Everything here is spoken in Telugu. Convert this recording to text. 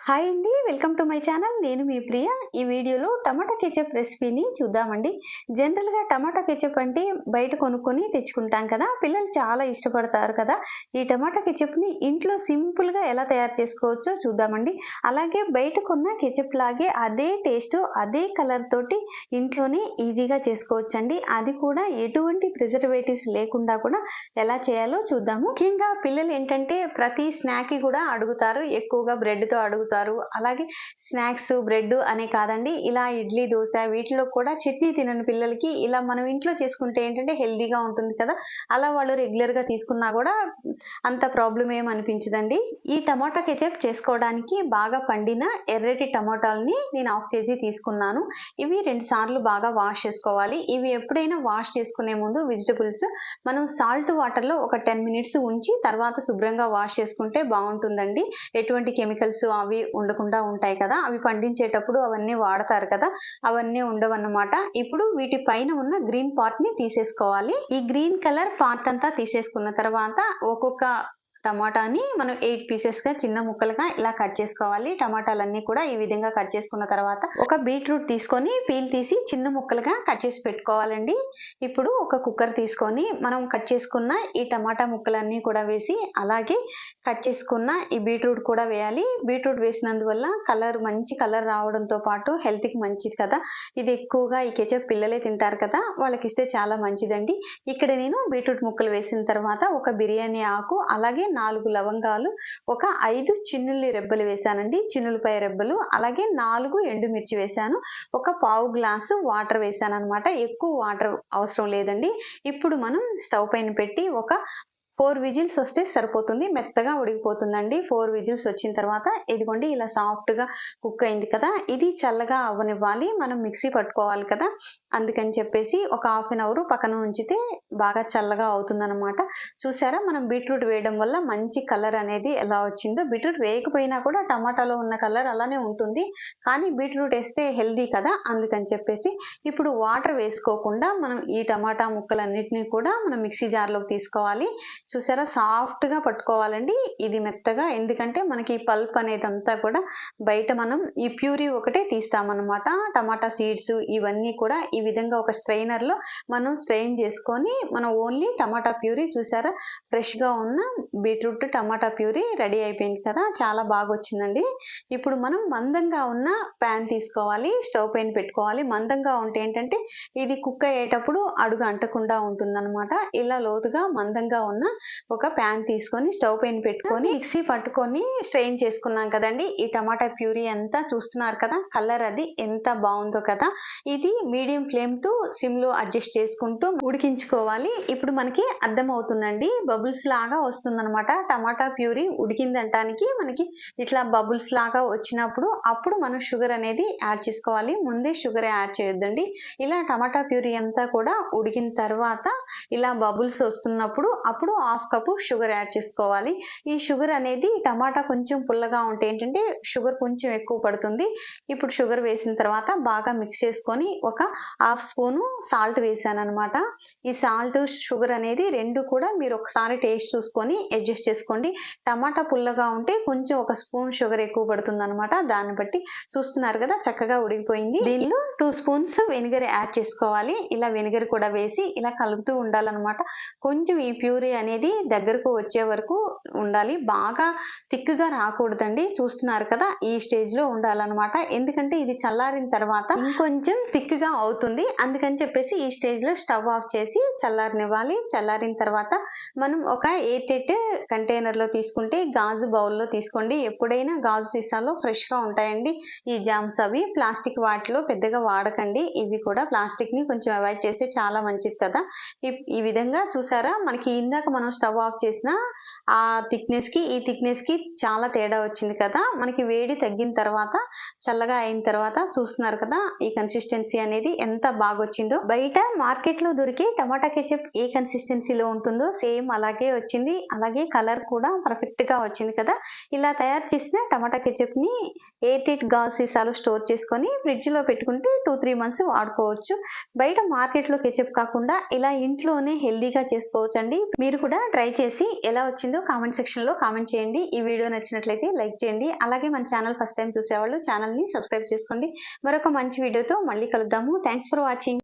హాయ్ అండి, వెల్కమ్ టు మై ఛానల్. నేను మీ ప్రియ. ఈ వీడియోలో టమాటా కెచప్ రెసిపీని చూద్దామండి. జనరల్గా టమాటా కెచప్ అంటే బయట కొనుక్కొని తెచ్చుకుంటాం కదా, పిల్లలు చాలా ఇష్టపడతారు కదా. ఈ టమాటా కెచప్ని ఇంట్లో సింపుల్గా ఎలా తయారు చేసుకోవచ్చో చూద్దామండి. అలాగే బయట కొన్న కెచప్ లాగే అదే టేస్ట్, అదే కలర్ తోటి ఇంట్లోనే ఈజీగా చేసుకోవచ్చండి. అది కూడా ఎటువంటి ప్రిజర్వేటివ్స్ లేకుండా కూడా ఎలా చేయాలో చూద్దాము. ముఖ్యంగా పిల్లలు ఏంటంటే ప్రతి స్నాక్కి కూడా అడుగుతారు, ఎక్కువగా బ్రెడ్తో అడుగుతారు. అలాగే స్నాక్స్ బ్రెడ్ అనే కాదండి, ఇలా ఇడ్లీ దోశ వీటిలో కూడా చట్నీ తినని పిల్లలకి ఇలా మనం ఇంట్లో చేసుకుంటే ఏంటంటే హెల్దీగా ఉంటుంది కదా. అలా వాళ్ళు రెగ్యులర్ గా తీసుకున్నా కూడా అంత ప్రాబ్లం ఏం అనిపించదండి. ఈ టమాటా కెచప్ చేసుకోవడానికి బాగా పండిన ఎర్రటి టమాటాలని నేను 1/2 kg తీసుకున్నాను. ఇవి 2 సార్లు బాగా వాష్ చేసుకోవాలి. ఇవి ఎప్పుడైనా వాష్ చేసుకునే ముందు వెజిటబుల్స్ మనం సాల్ట్ వాటర్ లో ఒక 10 minutes ఉంచి తర్వాత శుభ్రంగా వాష్ చేసుకుంటే బాగుంటుందండి. ఎటువంటి కెమికల్స్ అవి ఉండకుండా ఉంటాయి కదా. అవి పండించేటప్పుడు అవన్నీ వాడతారు కదా, అవన్నీ ఉండవన్నమాట. ఇప్పుడు వీటి పైన ఉన్న గ్రీన్ పార్ట్ ని తీసేసుకోవాలి. ఈ గ్రీన్ కలర్ పార్ట్ అంతా తీసేసుకున్న తర్వాత ఒక్కొక్క టమాటాని మనం 8 pieces గా చిన్న ముక్కలుగా ఇలా కట్ చేసుకోవాలి. టమాటాలన్నీ కూడా ఈ విధంగా కట్ చేసుకున్న తర్వాత ఒక బీట్రూట్ తీసుకొని పీల్ తీసి చిన్న ముక్కలుగా కట్ చేసి పెట్టుకోవాలండి. ఇప్పుడు ఒక కుక్కర్ తీసుకొని మనం కట్ చేసుకున్న ఈ టమాటా ముక్కలన్నీ కూడా వేసి అలాగే కట్ చేసుకున్న ఈ బీట్రూట్ కూడా వేయాలి. బీట్రూట్ వేసినందువల్ల మంచి కలర్ రావడంతో పాటు హెల్త్ కి మంచిది కదా. ఇది ఎక్కువగా ఈ కెచప్ పిల్లలే తింటారు కదా, వాళ్ళకి ఇస్తే చాలా మంచిదండి. ఇక్కడ నేను బీట్రూట్ ముక్కలు వేసిన తర్వాత ఒక బిర్యానీ ఆకు, అలాగే 4 లవంగాలు, ఒక 5 చిన్నుల్లి రెబ్బలు వేసానండి, చిన్నులపాయ రెబ్బలు, అలాగే 4 ఎండుమిర్చి వేసాను, ఒక 1/2 గ్లాసు వాటర్ వేసాను అనమాట. ఎక్కువ వాటర్ అవసరం లేదండి. ఇప్పుడు మనం స్టవ్ పైన పెట్టి ఒక 4 విజిల్స్ వస్తే సరిపోతుంది, మెత్తగా ఉడికిపోతుందండి. 4 విజిల్స్ వచ్చిన తర్వాత ఇదిగోండి ఇలా సాఫ్ట్ గా కుక్ అయింది కదా. ఇది చల్లగా అవ్వనివ్వాలి, మనం మిక్సీ పట్టుకోవాలి కదా. అందుకని చెప్పేసి ఒక 1/2 hour పక్కన ఉంచితే బాగా చల్లగా అవుతుందన్నమాట. చూసారా, మనం బీట్రూట్ వేయడం వల్ల మంచి కలర్ అనేది ఎలా వచ్చిందో. బీట్రూట్ వేయకపోయినా కూడా టమాటాలో ఉన్న కలర్ అలానే ఉంటుంది, కానీ బీట్రూట్ వేస్తే హెల్దీ కదా, అందుకని చెప్పేసి. ఇప్పుడు వాటర్ వేసుకోకుండా మనం ఈ టమాటా ముక్కలన్నిటినీ కూడా మనం మిక్సీ జార్లోకి తీసుకోవాలి. చూసారా, సాఫ్ట్ గా పట్టుకోవాలండి ఇది మెత్తగా, ఎందుకంటే మనకి పల్ప్ అనేది అంతా కూడా బయట మనం ఈ ప్యూరీ ఒకటే తీస్తామన్నమాట. టమాటా సీడ్స్ ఇవన్నీ కూడా ఈ విధంగా ఒక స్ట్రైనర్ లో మనం స్ట్రెయిన్ చేసుకొని మనం ఓన్లీ టమాటా ప్యూరీ, చూసారా ఫ్రెష్ గా ఉన్న బీట్రూట్ టమాటా ప్యూరీ రెడీ అయిపోయింది కదా, చాలా బాగా వచ్చిందండి. ఇప్పుడు మనం మందంగా ఉన్న ప్యాన్ తీసుకోవాలి, స్టవ్ పైన పెట్టుకోవాలి. మందంగా ఉంటే ఏంటంటే ఇది కుక్ అయ్యేటప్పుడు అడుగు అంటకుండా ఉంటుందన్నమాట. ఇలా లోతుగా మందంగా ఉన్న ఒక ప్యాన్ తీసుకొని స్టవ్ పైన పెట్టుకొని మిక్సీ పట్టుకొని స్ట్రెయిన్ చేసుకున్నాం కదండి. ఈ టమాటా ప్యూరీ అంతా చూస్తున్నారు కదా, కలర్ అది ఎంత బాగుందో కదా. ఇది మీడియం ఫ్లేమ్ టు సిమ్ లో అడ్జస్ట్ చేసుకుంటూ ఉడికించుకోవాలి. ఇప్పుడు మనకి అర్థం అవుతుందండి, బబుల్స్ లాగా వస్తుందన్నమాట. టమాటా ప్యూరీ ఉడికిందంటానికి మనకి ఇట్లా బబుల్స్ లాగా వచ్చినప్పుడు అప్పుడు మనం షుగర్ అనేది యాడ్ చేసుకోవాలి. ముందే షుగర్ యాడ్ చేయొద్దండి. ఇలా టమాటా ప్యూరీ అంతా కూడా ఉడికిన తర్వాత ఇలా బబుల్స్ వస్తున్నప్పుడు అప్పుడు 1/2 cup షుగర్ యాడ్ చేసుకోవాలి. ఈ షుగర్ అనేది టమాటా కొంచెం పుల్లగా ఉంటే ఏంటంటే షుగర్ కొంచెం ఎక్కువ పడుతుంది. ఇప్పుడు షుగర్ వేసిన తర్వాత బాగా మిక్స్ చేసుకొని ఒక 1/2 spoon సాల్ట్ వేసాను అనమాట. ఈ సాల్ట్ షుగర్ అనేది రెండు కూడా మీరు ఒకసారి టేస్ట్ చూసుకొని అడ్జస్ట్ చేసుకోండి. టమాటా పుల్లగా ఉంటే కొంచెం ఒక స్పూన్ షుగర్ ఎక్కువ పడుతుంది అనమాట. దాన్ని బట్టి చూస్తున్నారు కదా, చక్కగా ఉడికిపోయింది. దీనిలో 2 spoons వెనిగర్ యాడ్ చేసుకోవాలి. ఇలా వెనిగర్ కూడా వేసి ఇలా కలుపుతూ ఉండాలన్నమాట. కొంచెం ఈ ప్యూరీ అనేది దగ్గరకు వచ్చే వరకు ఉండాలి, బాగా థిక్గా రాకూడదండి. చూస్తున్నారు కదా, ఈ స్టేజ్ లో ఉండాలన్నమాట. ఎందుకంటే ఇది చల్లారిన తర్వాత ఇంకొంచెం థిక్గా అవుతుంది, అందుకని చెప్పేసి ఈ స్టేజ్ లో స్టవ్ ఆఫ్ చేసి చల్లారనివ్వాలి. చల్లారిన తర్వాత మనం ఒక 8 కంటైనర్ లో తీసుకుంటే గాజు బౌల్లో తీసుకోండి. ఎప్పుడైనా గాజు సీసాలో ఫ్రెష్ గా ఉంటాయండి ఈ జామ్స్. అవి ప్లాస్టిక్ వాటిలో పెద్దగా వాడకండి. ఇవి కూడా ప్లాస్టిక్ ని కొంచెం అవాయిడ్ చేస్తే చాలా మంచిది కదా. ఈ విధంగా చూసారా, మనకి ఇందాక మనం స్టవ్ ఆఫ్ చేసిన ఆ థిక్నెస్ కి ఈ థిక్నెస్ కి చాలా తేడా వచ్చింది కదా. మనకి వేడి తగ్గిన తర్వాత చల్లగా అయిన తర్వాత చూస్తున్నారు కదా, ఈ కన్సిస్టెన్సీ అనేది ఎంత బాగా వచ్చిందో. బయట మార్కెట్ లో దొరికే టమాటా కెచప్ ఏ కన్సిస్టెన్సీలో ఉంటుందో సేమ్ అలాగే వచ్చింది, అలాగే కలర్ కూడా పర్ఫెక్ట్ గా వచ్చింది కదా. ఇలా తయారు చేసిన టమాటా కెచప్ ని ఎయిర్ టైట్ గాజు సీసాలో స్టోర్ చేసుకొని ఫ్రిడ్జ్ లో పెట్టుకుంటే 2-3 months వాడుకోవచ్చు. బయట మార్కెట్ లో కెచప్ కాకుండా ఇలా ఇంట్లోనే హెల్దీగా చేసుకోవచ్చు అండి. మీరు కూడా కూడా ట్రై చేసి ఎలా వచ్చిందో కామెంట్ సెక్షన్లో కామెంట్ చేయండి. ఈ వీడియో నచ్చినట్లయితే లైక్ చేయండి. అలాగే మన ఛానల్ ఫస్ట్ టైం చూసేవాళ్ళు ఛానల్ని సబ్స్క్రైబ్ చేసుకోండి. మరొక మంచి వీడియోతో మళ్ళీ కలుద్దాము. Thanks for watching.